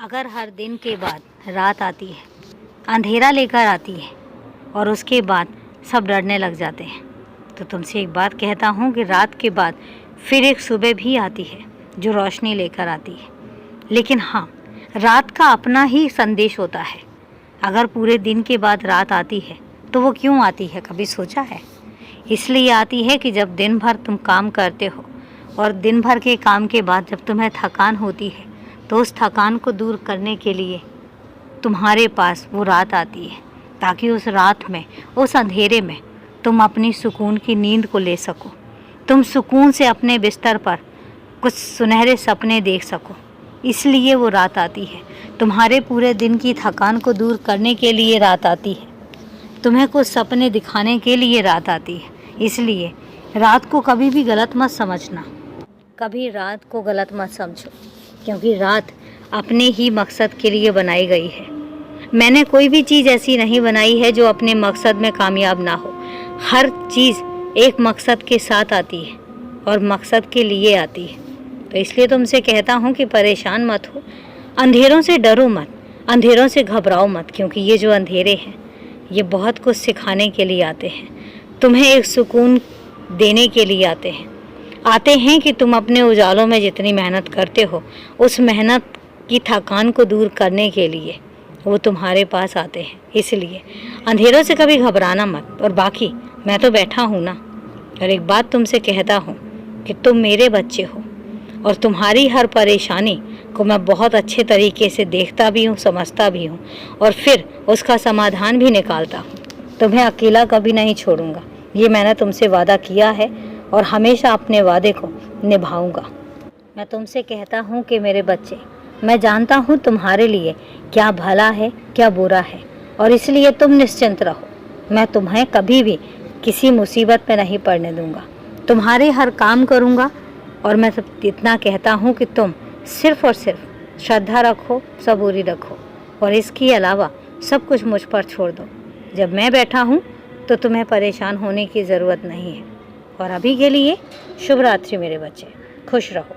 अगर हर दिन के बाद रात आती है, अंधेरा लेकर आती है और उसके बाद सब डरने लग जाते हैं, तो तुमसे एक बात कहता हूँ कि रात के बाद फिर एक सुबह भी आती है जो रोशनी लेकर आती है। लेकिन हाँ, रात का अपना ही संदेश होता है। अगर पूरे दिन के बाद रात आती है तो वो क्यों आती है, कभी सोचा है? इसलिए आती है कि जब दिन भर तुम काम करते हो और दिन भर के काम के बाद जब तुम्हें थकान होती है तो उस थकान को दूर करने के लिए तुम्हारे पास वो रात आती है, ताकि उस रात में, उस अंधेरे में तुम अपनी सुकून की नींद को ले सको। तुम सुकून से अपने बिस्तर पर कुछ सुनहरे सपने देख सको। इसलिए वो रात आती है। तुम्हारे पूरे दिन की थकान को दूर करने के लिए रात आती है। तुम्हें कुछ सपने दिखाने के लिए रात आती है। इसलिए रात को कभी भी गलत मत समझना, कभी रात को गलत मत समझो, क्योंकि रात अपने ही मकसद के लिए बनाई गई है। मैंने कोई भी चीज़ ऐसी नहीं बनाई है जो अपने मकसद में कामयाब ना हो। हर चीज़ एक मकसद के साथ आती है और मकसद के लिए आती है। तो इसलिए तुमसे कहता हूँ कि परेशान मत हो, अंधेरों से डरो मत, अंधेरों से घबराओ मत, क्योंकि ये जो अंधेरे हैं ये बहुत कुछ सिखाने के लिए आते हैं। तुम्हें एक सुकून देने के लिए आते हैं कि तुम अपने उजालों में जितनी मेहनत करते हो, उस मेहनत की थकान को दूर करने के लिए वो तुम्हारे पास आते हैं। इसलिए अंधेरों से कभी घबराना मत। और बाकी मैं तो बैठा हूँ ना, और एक बात तुमसे कहता हूँ कि तुम मेरे बच्चे हो और तुम्हारी हर परेशानी को मैं बहुत अच्छे तरीके से देखता भी हूँ, समझता भी हूँ और फिर उसका समाधान भी निकालता हूँ। तुम्हें अकेला कभी नहीं छोड़ूंगा, ये मैंने तुमसे वादा किया है और हमेशा अपने वादे को निभाऊंगा। मैं तुमसे कहता हूँ कि मेरे बच्चे, मैं जानता हूँ तुम्हारे लिए क्या भला है, क्या बुरा है, और इसलिए तुम निश्चिंत रहो। मैं तुम्हें कभी भी किसी मुसीबत में नहीं पड़ने दूंगा। तुम्हारे हर काम करूँगा और मैं सब इतना कहता हूँ कि तुम सिर्फ़ और सिर्फ श्रद्धा रखो, सबूरी रखो और इसके अलावा सब कुछ मुझ पर छोड़ दो। जब मैं बैठा हूँ तो तुम्हें परेशान होने की ज़रूरत नहीं है। और अभी के लिए शुभ रात्रि मेरे बच्चे, खुश रहो।